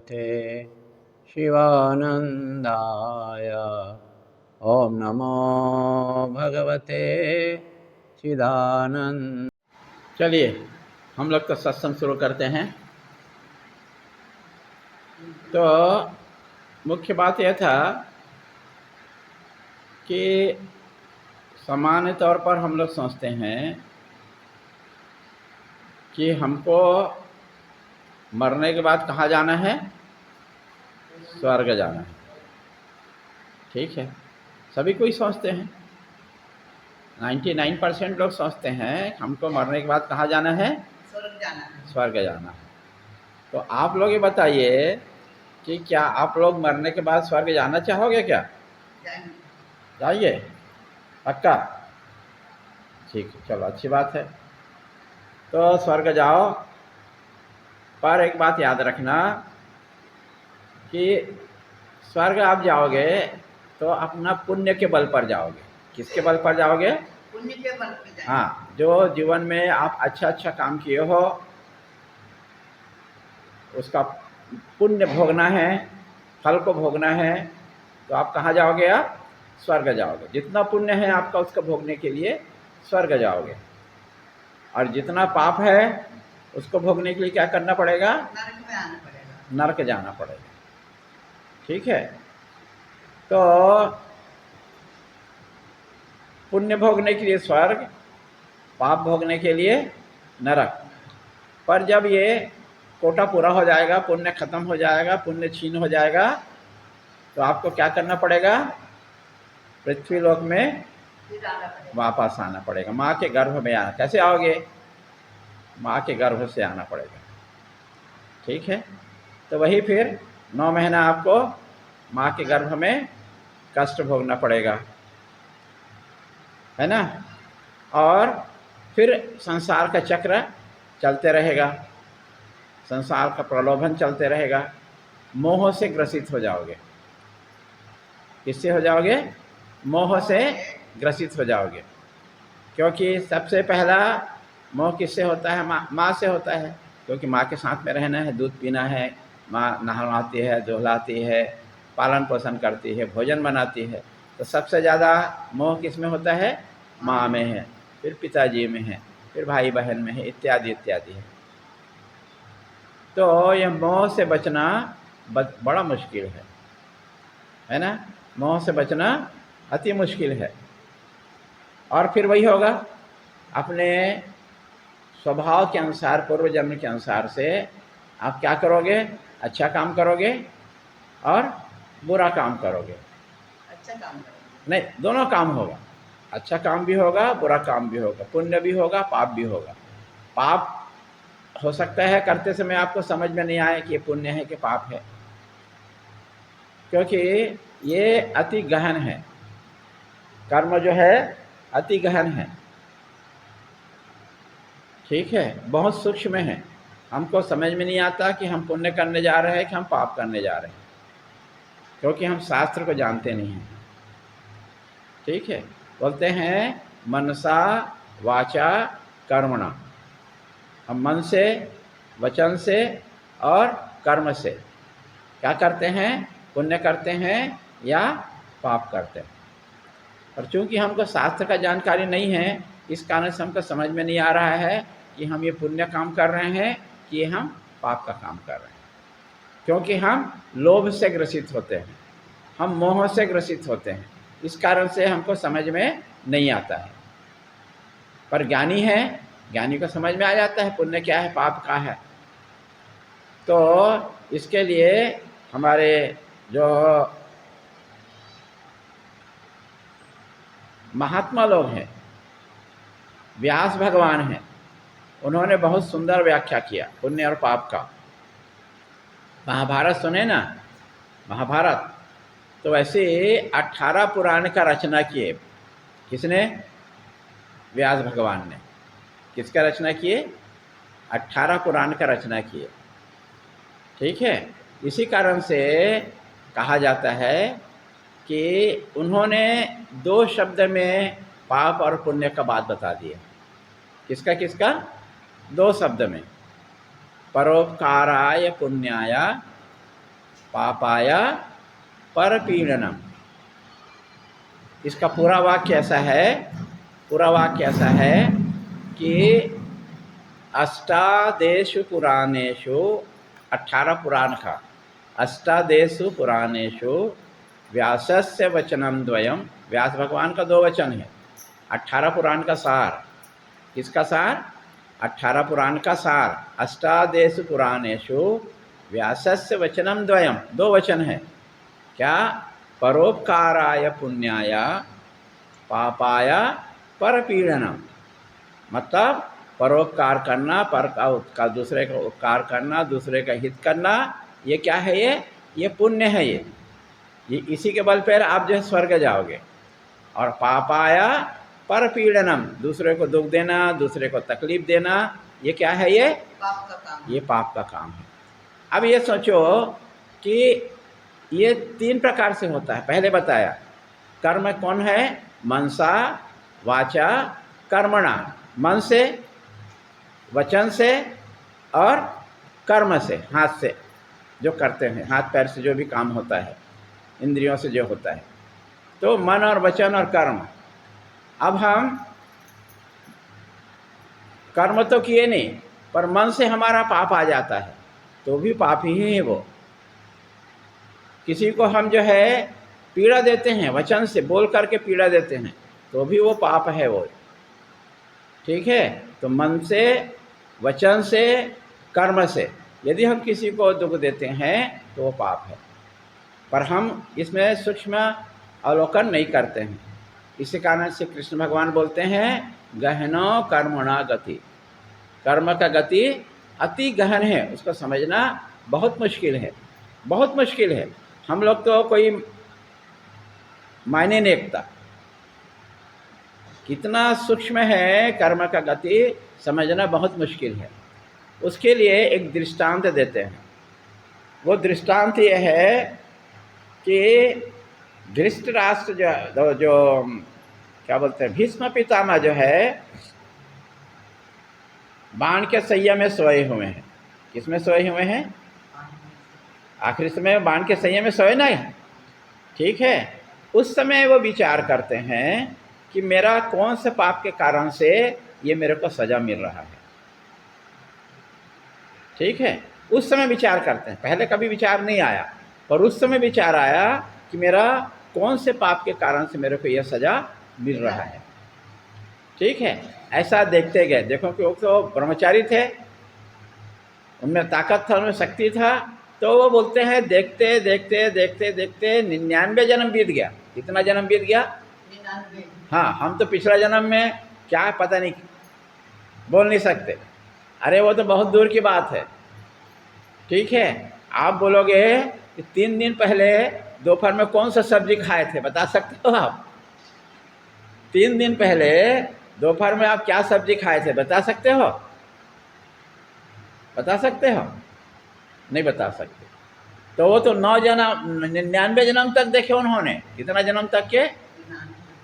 भगवते शिवानंदाय। ओम नमो भगवते चिदानंद। चलिए हम लोग तो सत्संग शुरू करते हैं। तो मुख्य बात यह था कि सामान्य तौर पर हम लोग सोचते हैं कि हमको मरने के बाद कहाँ जाना है? स्वर्ग जाना है। ठीक है, सभी कोई सोचते हैं। 99% लोग सोचते हैं हमको मरने के बाद कहाँ जाना है? स्वर्ग जाना है। स्वर्ग जाना है। तो आप लोग ये बताइए कि क्या आप लोग मरने के बाद स्वर्ग जाना चाहोगे? क्या जाइए? पक्का? ठीक है, चलो अच्छी बात है। तो स्वर्ग जाओ, पर एक बात याद रखना कि स्वर्ग आप जाओगे तो अपना पुण्य के बल पर जाओगे। किसके बल पर जाओगे? पुण्य के बल पर जाएंगे। हाँ, जो जीवन में आप अच्छा काम किए हो उसका पुण्य भोगना है, फल को भोगना है। तो आप कहाँ जाओगे? आप स्वर्ग जाओगे। जितना पुण्य है आपका उसको भोगने के लिए स्वर्ग जाओगे, और जितना पाप है उसको भोगने के लिए क्या करना पड़ेगा? नरक में आना पड़ेगा, नरक जाना पड़ेगा। ठीक है, तो पुण्य भोगने के लिए स्वर्ग, पाप भोगने के लिए नरक। पर जब ये कोटा पूरा हो जाएगा, पुण्य खत्म हो जाएगा, पुण्य छीन हो जाएगा, तो आपको क्या करना पड़ेगा? पृथ्वी लोक में फिर आना पड़ेगा, वापस आना पड़ेगा। माँ के गर्भ में आना। कैसे आओगे? माँ के गर्भ से आना पड़ेगा। ठीक है, तो वही फिर 9 महीना आपको माँ के गर्भ में कष्ट भोगना पड़ेगा, है ना? और फिर संसार का चक्र चलते रहेगा, संसार का प्रलोभन चलते रहेगा। मोह से ग्रसित हो जाओगे। किससे हो जाओगे? मोह से ग्रसित हो जाओगे। क्योंकि सबसे पहला मोह किससे होता है? माँ से होता है। क्योंकि माँ के साथ में रहना है, दूध पीना है, माँ नहलाती है, धुलाती है, पालन पोषण करती है, भोजन बनाती है। तो सबसे ज़्यादा मोह किस में होता है? माँ में है, फिर पिताजी में है, फिर भाई बहन में है, इत्यादि इत्यादि है। तो यह मोह से बचना बड़ा मुश्किल है ना? मोह से बचना अति मुश्किल है। और फिर वही होगा, अपने स्वभाव के अनुसार, पूर्व जन्म के अनुसार से आप क्या करोगे? अच्छा काम करोगे और बुरा काम करोगे। अच्छा काम करेंगे। नहीं, दोनों काम होगा। अच्छा काम भी होगा, बुरा काम भी होगा, पुण्य भी होगा, पाप भी होगा। पाप हो सकता है करते समय आपको समझ में नहीं आए कि ये पुण्य है कि पाप है, क्योंकि ये अति गहन है। कर्म जो है अति गहन है। ठीक है, बहुत सूक्ष्म है। हमको समझ में नहीं आता कि हम पुण्य करने जा रहे हैं कि हम पाप करने जा रहे हैं, क्योंकि हम शास्त्र को जानते नहीं हैं। ठीक है, बोलते हैं मनसा वाचा कर्मणा। हम मन से, वचन से और कर्म से क्या करते हैं? पुण्य करते हैं या पाप करते हैं। और चूंकि हमको शास्त्र का जानकारी नहीं है, इस कारण से हमको समझ में नहीं आ रहा है कि हम ये पुण्य काम कर रहे हैं कि ये हम पाप का काम कर रहे हैं। क्योंकि हम लोभ से ग्रसित होते हैं, हम मोह से ग्रसित होते हैं, इस कारण से हमको समझ में नहीं आता है। पर ज्ञानी है, ज्ञानी को समझ में आ जाता है पुण्य क्या है, पाप क्या है। तो इसके लिए हमारे जो महात्मा लोग हैं, व्यास भगवान हैं, उन्होंने बहुत सुंदर व्याख्या किया पुण्य और पाप का। महाभारत सुने ना? महाभारत तो वैसे 18 पुराण का रचना किए। किसने? व्यास भगवान ने। किसका रचना किए? 18 पुराण का रचना किए। ठीक है, इसी कारण से कहा जाता है कि उन्होंने 2 शब्द में पाप और पुण्य का बात बता दिया। किसका किसका? 2 शब्द में। परोपकाराय पुण्याय पापाय परपीडनम। इसका पूरा वाक्य ऐसा है, पूरा वाक्य ऐसा है कि अष्टादेशु पुराणेषु, 18 पुराण का, अष्टादेशु पुराणेषु व्यासस्य वचनम द्वयम। व्यास भगवान का 2 वचन है। 18 पुराण का सार। किसका सार? 18 पुराण का सार। अष्टादेशु पुराणेषु व्यासस्य वचनम द्वयम, 2 वचन है। क्या? परोपकाराय पुण्याय पापाय परपीडनम। मतलब परोपकार करना, पर का दूसरे का उपकार करना, दूसरे का हित करना, ये क्या है? ये पुण्य है। ये इसी के बल पर आप जो है स्वर्ग जाओगे। और पापाय परपीडनम, दूसरे को दुख देना, दूसरे को तकलीफ देना, ये क्या है? ये पाप का काम। ये पाप का काम है। अब ये सोचो कि ये 3 प्रकार से होता है। पहले बताया कर्म कौन है? मनसा वाचा कर्मणा। मन से, वचन से और कर्म से, हाथ से जो करते हैं, हाथ पैर से जो भी काम होता है, इंद्रियों से जो होता है। तो मन और वचन और कर्म। अब हम कर्म तो किए नहीं, पर मन से हमारा पाप आ जाता है, तो भी पाप ही है वो। किसी को हम जो है पीड़ा देते हैं, वचन से बोल करके पीड़ा देते हैं, तो भी वो पाप है वो। ठीक है? तो मन से, वचन से, कर्म से यदि हम किसी को दुख देते हैं तो वो पाप है। पर हम इसमें सूक्ष्म अवलोकन नहीं करते हैं। इसी कारण से कृष्ण भगवान बोलते हैं गहनो कर्मणा गति। कर्म का गति अति गहन है, उसको समझना बहुत मुश्किल है, बहुत मुश्किल है। हम लोग तो कोई मायने नहीं रखता। कितना सूक्ष्म है कर्म का गति, समझना बहुत मुश्किल है। उसके लिए एक दृष्टांत देते हैं। वो दृष्टांत ये है कि धृतराष्ट्र जो क्या बोलते हैं, भीष्म पितामह जो है बाण के सैया में सोए हुए हैं। किसमें सोए हुए हैं? आखिरी समय में बाण के सैया में सोए नहीं। ठीक है? उस समय वो विचार करते हैं कि मेरा कौन से पाप के कारण से ये मेरे को सजा मिल रहा है। ठीक है? उस समय विचार करते हैं, पहले कभी विचार नहीं आया, पर उस समय विचार आया कि मेरा कौन से पाप के कारण से मेरे को यह सजा मिल रहा है। ठीक है? ऐसा देखते गए। देखो कि वो तो ब्रह्मचारी थे, उनमें ताकत था, उनमें शक्ति था, तो वो बोलते हैं देखते देखते देखते देखते 99 जन्म बीत गया। कितना जन्म बीत गया? 99। हाँ, हम तो पिछला जन्म में क्या पता नहीं, बोल नहीं सकते। अरे वो तो बहुत दूर की बात है। ठीक है? आप बोलोगे कि 3 दिन पहले दोपहर में कौन सा सब्जी खाए थे, बता सकते हो आप? 3 दिन पहले दोपहर में आप क्या सब्जी खाए थे, बता सकते हो? बता सकते हो? नहीं बता सकते। तो वो तो 99 जन्म तक देखे उन्होंने। कितना जन्म तक के?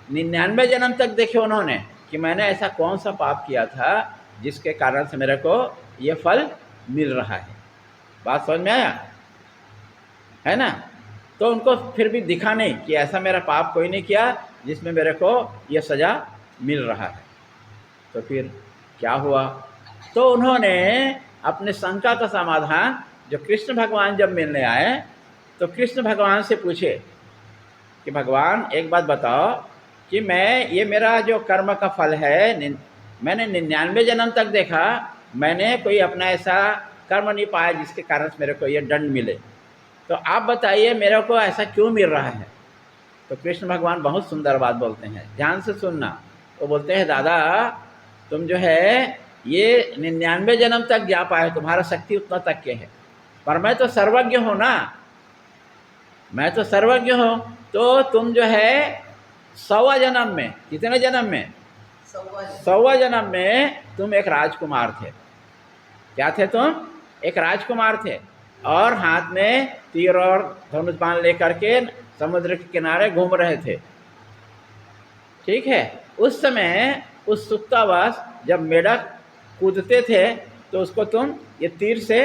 99 जन्म तक देखे उन्होंने कि मैंने ऐसा कौन सा पाप किया था जिसके कारण से मेरे को ये फल मिल रहा है। बात समझ में आया है ना? तो उनको फिर भी दिखा नहीं कि ऐसा मेरा पाप कोई नहीं किया जिसमें मेरे को ये सज़ा मिल रहा है। तो फिर क्या हुआ? तो उन्होंने अपने शंका का समाधान, जो कृष्ण भगवान जब मिलने आए तो कृष्ण भगवान से पूछे कि भगवान एक बात बताओ कि ये मेरा जो कर्म का फल है, मैंने 99 जन्म तक देखा, मैंने कोई अपना ऐसा कर्म नहीं पाया जिसके कारण मेरे को ये दंड मिले। तो आप बताइए मेरे को ऐसा क्यों मिल रहा है? तो कृष्ण भगवान बहुत सुंदर बात बोलते हैं, ध्यान से सुनना। वो बोलते हैं दादा तुम जो है ये 99 जन्म तक जा पाए, तुम्हारा शक्ति उतना तक के है, पर मैं तो सर्वज्ञ हूँ ना, मैं तो सर्वज्ञ हूँ। तो तुम जो है 100 जन्म में, कितने जन्म में? 100 जन्म में तुम एक राजकुमार थे। क्या थे तुम? एक राजकुमार थे, और हाथ में तीर और धनुष बाण लेकर के समुद्र के किनारे घूम रहे थे। ठीक है? उस समय उस सुप्तावास जब मेढक कूदते थे तो उसको तुम ये तीर से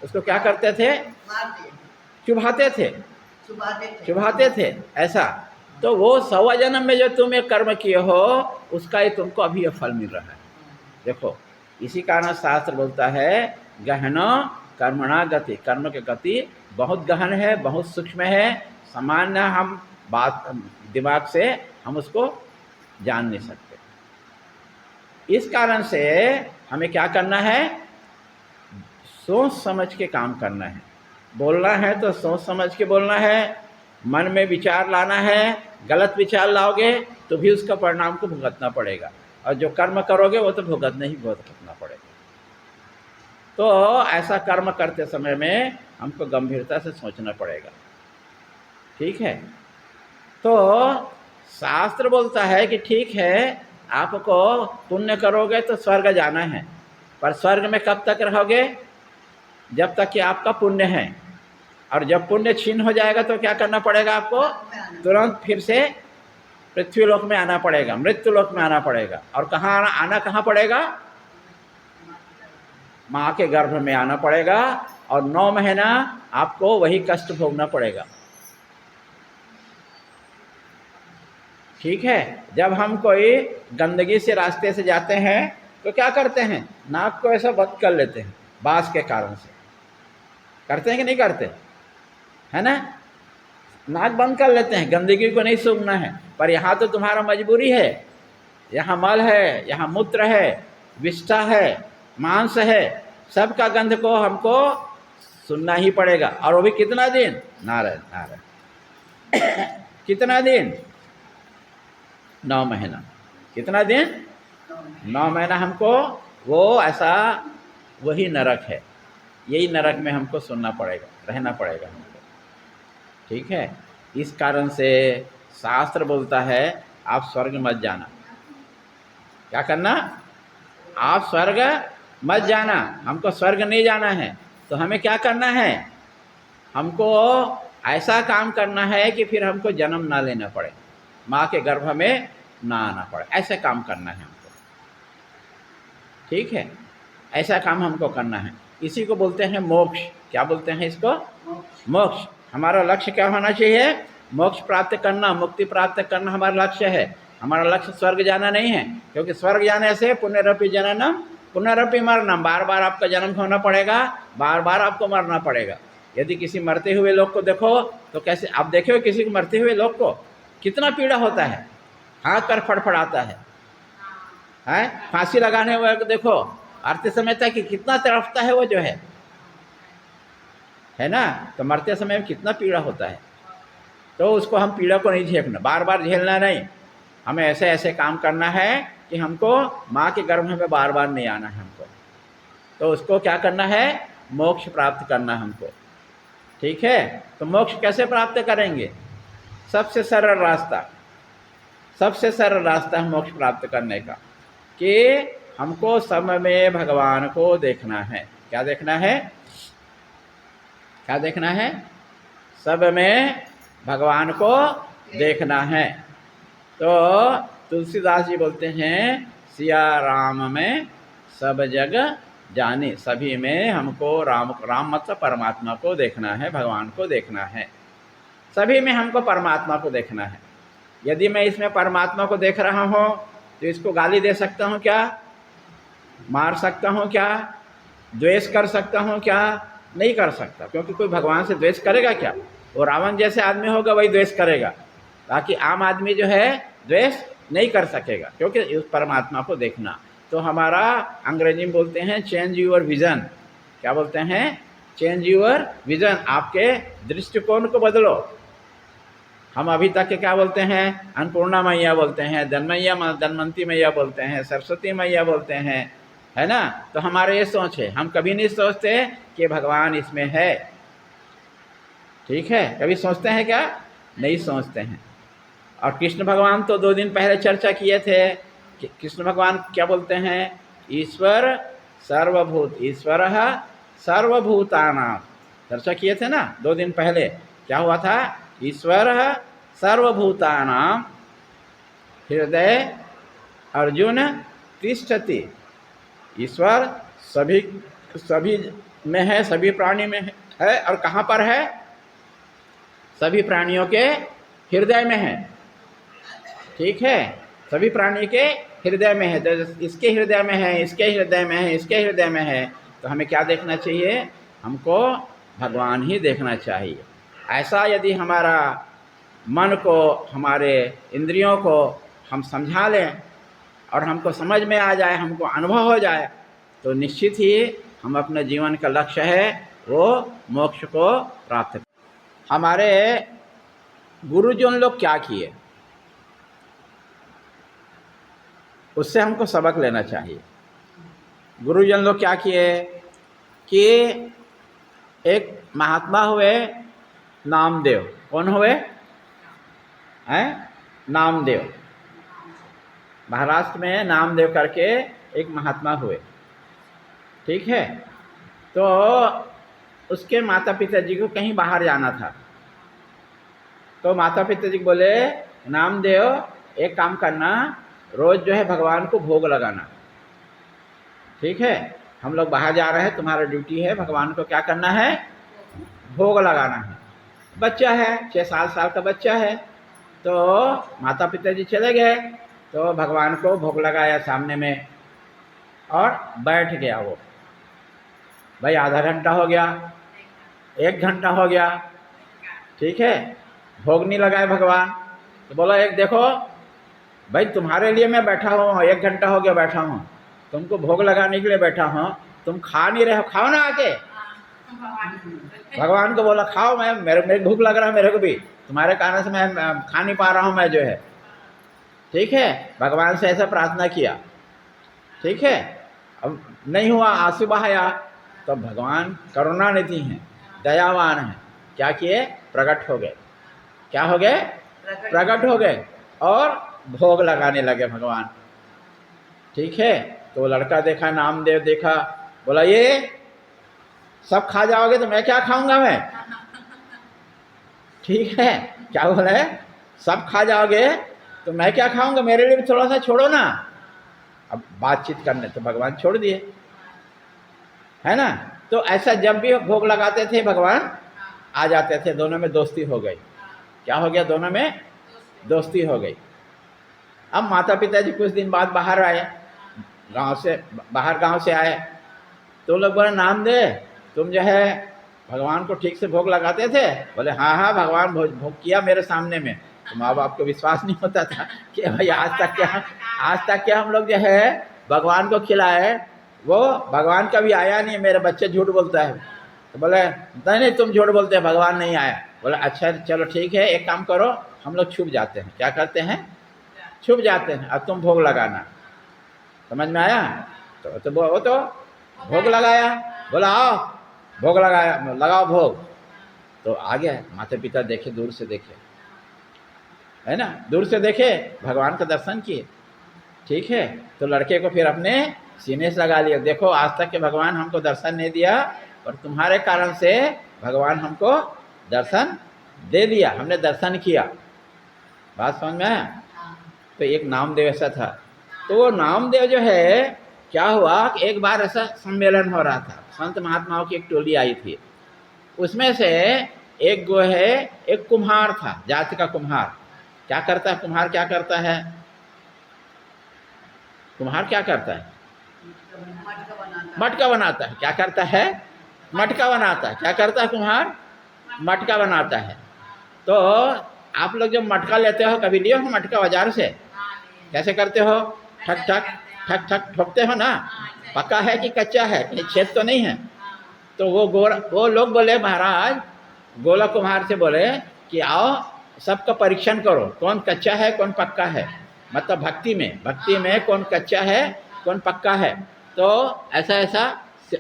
उसको क्या करते थे? चुभाते थे, चुभाते थे ऐसा। तो वो 100 जन्म में जो तुम एक कर्म किए हो उसका ही तुमको अभी ये फल मिल रहा है। देखो, इसी कारण शास्त्र बोलता है गहनो कर्मणा गति, कर्म की गति बहुत गहन है, बहुत सूक्ष्म है, सामान्य हम बात दिमाग से हम उसको जान नहीं सकते। इस कारण से हमें क्या करना है, सोच समझ के काम करना है। बोलना है तो सोच समझ के बोलना है, मन में विचार लाना है। गलत विचार लाओगे तो भी उसका परिणाम को भुगतना पड़ेगा, और जो कर्म करोगे वो तो भुगतना पड़ेगा। तो ऐसा कर्म करते समय में हमको गंभीरता से सोचना पड़ेगा, ठीक है। तो शास्त्र बोलता है कि ठीक है, आपको पुण्य करोगे तो स्वर्ग जाना है, पर स्वर्ग में कब तक रहोगे, जब तक कि आपका पुण्य है। और जब पुण्य छीन हो जाएगा तो क्या करना पड़ेगा आपको, तुरंत फिर से पृथ्वी लोक में आना पड़ेगा, मृत्यु लोक में आना पड़ेगा। और कहाँ आना कहाँ पड़ेगा, माँ के गर्भ में आना पड़ेगा, और 9 महीना आपको वही कष्ट भोगना पड़ेगा, ठीक है। जब हम कोई गंदगी से रास्ते से जाते हैं तो क्या करते हैं, नाक को ऐसा बंद कर लेते हैं, बांस के कारण से। करते हैं कि नहीं करते, है ना, नाक बंद कर लेते हैं, गंदगी को नहीं सूंघना है। पर यहाँ तो तुम्हारा मजबूरी है, यहाँ मल है, यहाँ मूत्र है, विष्ठा है, मांस है, सबका गंध को हमको सुनना ही पड़ेगा। और वो भी कितना दिन, नारायण कितना दिन, 9 महीना। कितना दिन, 9 महीना हमको वो ऐसा, वही नरक है, यही नरक में हमको सुनना पड़ेगा, रहना पड़ेगा हमको, ठीक है। इस कारण से शास्त्र बोलता है आप स्वर्ग मत जाना। क्या करना, आप स्वर्ग मत जाना, हमको स्वर्ग नहीं जाना है। तो हमें क्या करना है, हमको ऐसा काम करना है कि फिर हमको जन्म ना लेना पड़े, माँ के गर्भ में ना आना पड़े, ऐसे काम करना है हमको, ठीक है। ऐसा काम हमको करना है। इसी को बोलते हैं मोक्ष। क्या बोलते हैं इसको, मोक्ष। हमारा लक्ष्य क्या होना चाहिए, मोक्ष प्राप्त करना, मुक्ति प्राप्त करना हमारा लक्ष्य है। हमारा लक्ष्य स्वर्ग जाना नहीं है, क्योंकि स्वर्ग जाने से पुनरपि जननम पुनरपि मरणम, बार बार आपका जन्म होना पड़ेगा, बार बार आपको मरना पड़ेगा। यदि किसी मरते हुए लोग को देखो तो कैसे, आप देखे हो किसी को मरते हुए लोग को कितना पीड़ा होता है, हाथ पर फड़फड़ाता है, फांसी लगाने वाले को देखो मरते समय तक कि कितना तड़पता है वो जो है ना। तो मरते समय में कितना पीड़ा होता है, तो उसको हम पीड़ा को नहीं झेलना, बार बार झेलना नहीं। हमें ऐसे ऐसे काम करना है कि हमको माँ के गर्भ में बार बार नहीं आना है हमको। तो उसको क्या करना है, मोक्ष प्राप्त करना हमको, ठीक है। तो मोक्ष कैसे प्राप्त करेंगे, सबसे सरल रास्ता है मोक्ष प्राप्त करने का, कि हमको सब में भगवान को देखना है। क्या देखना है, क्या देखना है, सब में भगवान को देखना है। तो तुलसीदास जी बोलते हैं सिया राम में सब जग जाने, सभी में हमको राम मतलब परमात्मा को देखना है, भगवान को देखना है, सभी में हमको परमात्मा को देखना है। यदि मैं इसमें परमात्मा को देख रहा हूँ तो इसको गाली दे सकता हूँ क्या, मार सकता हूँ क्या, द्वेष कर सकता हूँ क्या, नहीं कर सकता, क्योंकि कोई भगवान से द्वेष करेगा क्या, वो रावण जैसे आदमी होगा वही द्वेष करेगा, ताकि आम आदमी जो है द्वेष नहीं कर सकेगा, क्योंकि उस परमात्मा को देखना। तो हमारा अंग्रेजी में बोलते हैं चेंज यूर विज़न। क्या बोलते हैं, चेंज यूर विज़न, आपके दृष्टिकोण को बदलो। हम अभी तक के क्या बोलते हैं, अन्नपूर्णा मैया बोलते हैं, धनवंती मैया बोलते हैं, सरस्वती मैया बोलते हैं, है ना। तो हमारे ये सोच है, हम कभी नहीं सोचते कि भगवान इसमें है, ठीक है। कभी सोचते हैं क्या, नहीं सोचते हैं। और कृष्ण भगवान तो 2 दिन पहले चर्चा किए थे कि कृष्ण भगवान क्या बोलते हैं, ईश्वर सर्वभूतानां, चर्चा किए थे ना 2 दिन पहले। क्या हुआ था, ईश्वर सर्वभूतानां हृदय अर्जुन तिष्ठति। ईश्वर सभी में है, सभी प्राणी में है, और कहाँ पर है, सभी प्राणियों के हृदय में है, ठीक है, सभी प्राणी के हृदय में है। तो इसके हृदय में है, इसके हृदय में है, इसके हृदय में है, तो हमें क्या देखना चाहिए? हमको भगवान ही देखना चाहिए। ऐसा यदि हमारा मन को, हमारे इंद्रियों को हम समझा लें और हमको समझ में आ जाए, हमको अनुभव हो जाए, तो निश्चित ही हम अपने जीवन का लक्ष्य है वो मोक्ष को प्राप्त करें। हमारे गुरुजन लोग क्या किए, उससे हमको सबक लेना चाहिए। गुरुजन लोग क्या किए कि एक महात्मा हुए नामदेव। कौन हुए हैं? नामदेव। महाराष्ट्र में नामदेव करके एक महात्मा हुए, ठीक है। तो उसके माता पिता जी को कहीं बाहर जाना था, तो माता पिता जी बोले नामदेव एक काम करना, रोज़ जो है भगवान को भोग लगाना, ठीक है। हम लोग बाहर जा रहे हैं, तुम्हारा ड्यूटी है भगवान को क्या करना है? भोग लगाना है। बच्चा है, 6-7 साल का बच्चा है। तो माता पिता जी चले गए, तो भगवान को भोग लगाया सामने में और बैठ गया वो। भाई आधा घंटा हो गया, 1 घंटा हो गया, ठीक है, भोग नहीं लगाए भगवान। तो बोला एक देखो भाई, तुम्हारे लिए मैं बैठा हूँ, 1 घंटा हो गया बैठा हूँ, तुमको भोग लगाने के लिए बैठा हूँ, तुम खा नहीं रहे हो, खाओ ना आके। भगवान को बोला खाओ, मैं मेरे भूख लग रहा है, मेरे को भी, तुम्हारे कारण से मैं खा नहीं पा रहा हूँ मैं जो है, ठीक है। भगवान से ऐसा प्रार्थना किया, ठीक है। अब नहीं हुआ, आंसू बहाया, तो भगवान करुणानिधि हैं, दयावान हैं, क्या किए? प्रकट हो गए। क्या हो गए? प्रकट हो गए और भोग लगाने लगे भगवान, ठीक है। तो लड़का देखा, नामदेव देखा, बोला ये सब खा जाओगे तो मैं क्या खाऊंगा मैं, ठीक है। क्या बोला है? सब खा जाओगे तो मैं क्या खाऊंगा, मेरे लिए भी थोड़ा सा छोड़ो ना। अब बातचीत करने तो भगवान छोड़ दिए, है ना। तो ऐसा जब भी भोग लगाते थे भगवान आ जाते थे, दोनों में दोस्ती हो गई। क्या हो गया? दोनों में दोस्ती हो गई। अब माता पिता जी कुछ दिन बाद बाहर आए, गांव से आए, तो लोग बोले नामदेव तुम जो है भगवान को ठीक से भोग लगाते थे? बोले हाँ हाँ, भगवान भोग किया मेरे सामने में। तो माँ बाप को विश्वास नहीं होता था कि भाई आज तक क्या हम लोग जो है भगवान को खिलाए, वो भगवान कभी आया नहीं, मेरे बच्चे झूठ बोलता है। तो बोले नहीं तुम झूठ बोलते हैं, भगवान नहीं आया। बोले अच्छा चलो ठीक है, एक काम करो, हम लोग छुप जाते हैं। क्या करते हैं? छुप जाते हैं, अब तुम भोग लगाना। समझ में आया? तो वो तो भोग लगाया, बोला आओ भोग लगाया, लगाओ भोग। तो आ गया, माता पिता देखे, दूर से देखे, है ना, दूर से देखे, भगवान का दर्शन किए, ठीक है। तो लड़के को फिर अपने सीने से लगा लिया, देखो आज तक के भगवान हमको दर्शन नहीं दिया, और तुम्हारे कारण से भगवान हमको दर्शन दे दिया, हमने दर्शन किया। बात समझ में आया? तो एक नामदेव ऐसा था। तो वो नामदेव जो है, क्या हुआ कि एक बार ऐसा सम्मेलन हो रहा था, संत महात्माओं की एक टोली आई थी, उसमें से एक गो है, एक कुम्हार था, जाति का कुम्हार। क्या करता है कुम्हार? क्या करता है कुम्हार? क्या करता है? मटका बनाता है। क्या करता है? मटका बनाता है। क्या करता है कुम्हार? मटका बनाता है। तो आप लोग जब मटका लेते हो, कभी लिए हो मटका बाजार से? कैसे करते हो? ठक ठक ठक ठक ठोकते हो ना। पक्का है कि कच्चा है? कहीं छेद तो नहीं है? तो वो लोग बोले, महाराज गोला कुम्हार से बोले कि आओ सबका परीक्षण करो, कौन कच्चा है कौन पक्का है। मतलब भक्ति में कौन कच्चा है कौन पक्का है। तो ऐसा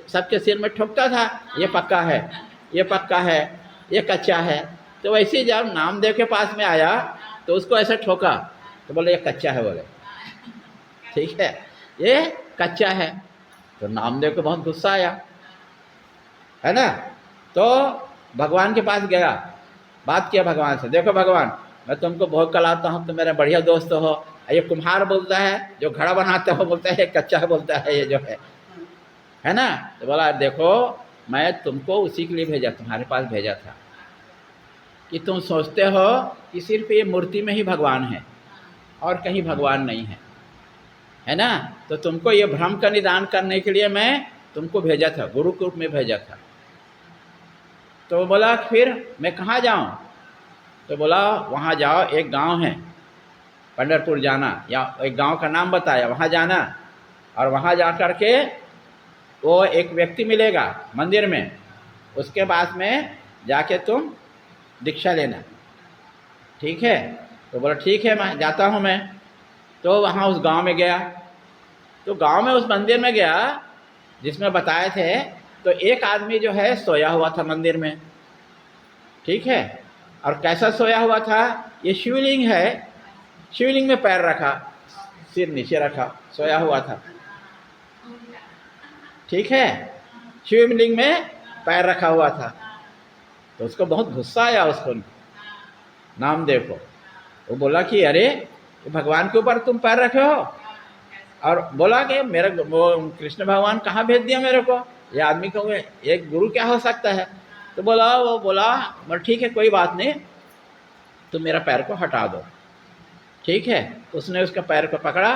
सबके सिर में ठोकता था, ये पक्का है, ये पक्का है, ये कच्चा है। तो वैसे ही जब नामदेव के पास में आया तो उसको ऐसा ठोका, तो बोले ये कच्चा है, बोले ठीक है ये कच्चा है। तो नामदेव को बहुत गुस्सा आया, है ना। तो भगवान के पास गया, बात किया भगवान से, देखो भगवान मैं तुमको भोग कराता हूँ, तुम मेरे बढ़िया दोस्त हो। ये कुम्हार बोलता है, जो घड़ा बनाता हो बोलता है ये कच्चा है, बोलता है ये जो है ना। तो बोला देखो मैं तुमको उसी के लिए भेजा, तुम्हारे पास भेजा था, कि तुम सोचते हो कि सिर्फ ये मूर्ति में ही भगवान है और कहीं भगवान नहीं है ना। तो तुमको ये भ्रम का निदान करने के लिए मैं तुमको भेजा था, गुरु के रूप में भेजा था। तो बोला फिर मैं कहाँ जाऊँ? तो बोला वहाँ जाओ, एक गांव है पंढरपुर जाना, या एक गांव का नाम बताया, वहाँ जाना, और वहाँ जा कर के वो एक व्यक्ति मिलेगा मंदिर में, उसके पास में जाके तुम दीक्षा लेना, ठीक है? तो बोला ठीक है, मैं जाता हूँ मैं। तो वहाँ उस गांव में गया, तो गांव में उस मंदिर में गया जिसमें बताए थे, तो एक आदमी जो है सोया हुआ था मंदिर में, ठीक है? और कैसा सोया हुआ था? ये शिवलिंग है, शिवलिंग में पैर रखा, सिर नीचे रखा, सोया हुआ था, ठीक है? शिवलिंग में पैर रखा हुआ था। तो उसको बहुत गुस्सा आया, उसको नामदेव को। वो बोला कि अरे भगवान के ऊपर तुम पैर रखे हो, और बोला कि मेरा वो कृष्ण भगवान कहाँ भेज दिया मेरे को, ये आदमी को एक गुरु क्या हो सकता है? तो वो बोला ठीक है कोई बात नहीं, तुम मेरा पैर को हटा दो, ठीक है? उसने उसका पैर को पकड़ा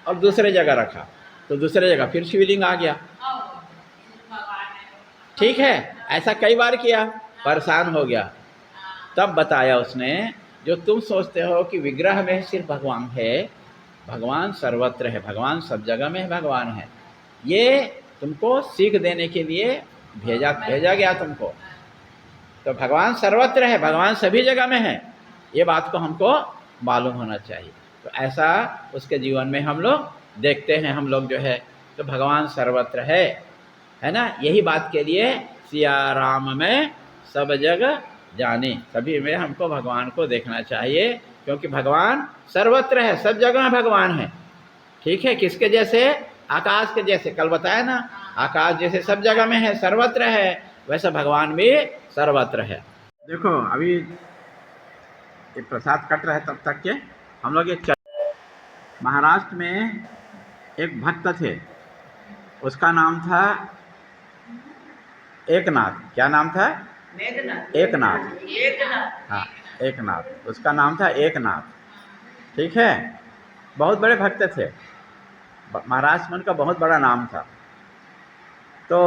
और दूसरे जगह रखा, तो दूसरे जगह फिर शिवलिंग आ गया, ठीक है? ऐसा कई बार किया, परेशान हो गया। तब बताया उसने, जो तुम सोचते हो कि विग्रह में सिर्फ भगवान है, भगवान सर्वत्र है, भगवान सब जगह में भगवान है। ये तुमको सीख देने के लिए भेजा गया तुमको। तो भगवान सर्वत्र है, भगवान सभी जगह में है, ये बात को हमको मालूम होना चाहिए। तो ऐसा उसके जीवन में हम लोग देखते हैं, हम लोग जो है, तो भगवान सर्वत्र है ना। यही बात के लिए सिया राम में सब जगह जाने, सभी में हमको भगवान को देखना चाहिए, क्योंकि भगवान सर्वत्र है, सब जगह भगवान है, ठीक है? किसके जैसे? आकाश के जैसे, कल बताया ना, आकाश जैसे सब जगह में है, सर्वत्र है, वैसे भगवान भी सर्वत्र है। देखो अभी ये प्रसाद कट रहा है, तब तक के हम लोग ये महाराष्ट्र में एक भक्त थे, उसका नाम था एकनाथ। क्या नाम था? एकनाथ। हाँ, एकनाथ, उसका नाम था एकनाथ, ठीक है? बहुत बड़े भक्त थे, महाराष्ट्र में उनका बहुत बड़ा नाम था। तो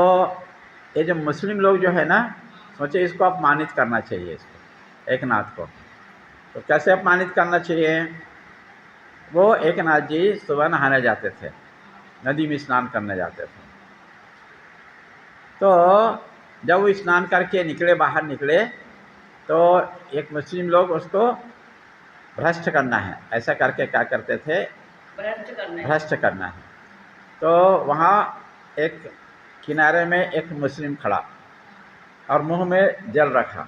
ये जो मुस्लिम लोग जो है ना, सोचे इसको अपमानित करना चाहिए, इसको एकनाथ को। तो कैसे अपमानित करना चाहिए? वो एकनाथ जी सुबह नहाने जाते थे, नदी में स्नान करने जाते थे। तो जब वो स्नान करके निकले, बाहर निकले, तो एक मुस्लिम लोग उसको भ्रष्ट करना है, ऐसा करके क्या करते थे? भ्रष्ट करना है। तो वहाँ एक किनारे में एक मुस्लिम खड़ा और मुंह में जल रखा,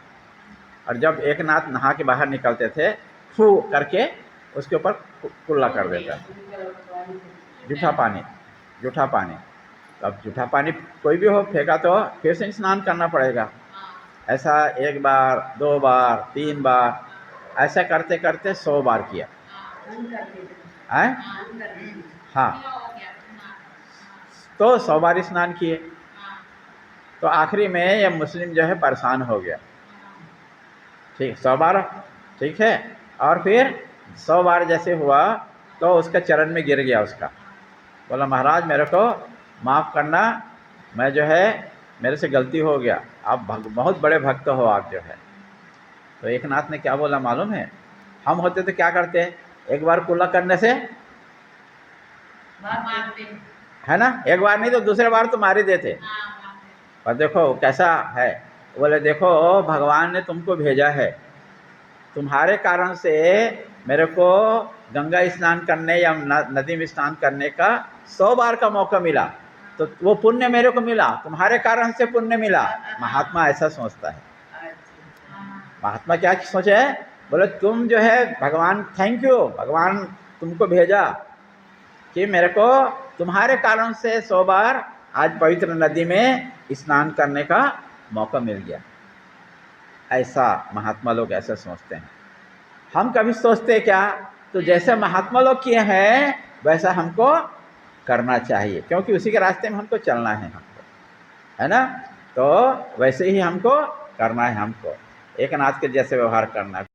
और जब एकनाथ नहा के बाहर निकलते थे, फू करके उसके ऊपर कुल्ला कर देता, जूठा पानी। अब जूठा पानी कोई भी हो फेंका तो फिर से स्नान करना पड़ेगा। ऐसा 1 बार, 2 बार, 3 बार, ऐसा करते करते 100 बार किया है। हाँ, तो 100 बार स्नान किए। तो आखिरी में ये मुस्लिम जो है परेशान हो गया, ठीक, 100 बार, ठीक है? और फिर 100 बार जैसे हुआ तो उसका चरण में गिर गया, उसका बोला महाराज मेरे को माफ़ करना, मैं जो है मेरे से गलती हो गया, आप बहुत बड़े भक्त हो आप जो है। तो एकनाथ ने क्या बोला मालूम है? हम होते तो क्या करते? एक बार कुल्ला करने से, है ना, एक बार नहीं तो दूसरे बार तो मार ही देते। पर देखो कैसा है, बोले देखो भगवान ने तुमको भेजा है, तुम्हारे कारण से मेरे को गंगा स्नान करने या नदी में स्नान करने का 100 बार का मौका मिला, तो वो पुण्य मेरे को मिला, तुम्हारे कारण से पुण्य मिला। महात्मा ऐसा सोचता है। महात्मा क्या सोचे? बोले तुम जो है भगवान, थैंक यू, भगवान तुमको भेजा कि मेरे को तुम्हारे कारण से 100 बार आज पवित्र नदी में स्नान करने का मौका मिल गया। ऐसा महात्मा लोग ऐसा सोचते हैं। हम कभी सोचते क्या? तो जैसे महात्मा लोग किए हैं वैसा हमको करना चाहिए, क्योंकि उसी के रास्ते में हमको चलना है, हमको, है ना? तो वैसे ही हमको करना है हमको। एक अनाथ के जैसे व्यवहार करना है।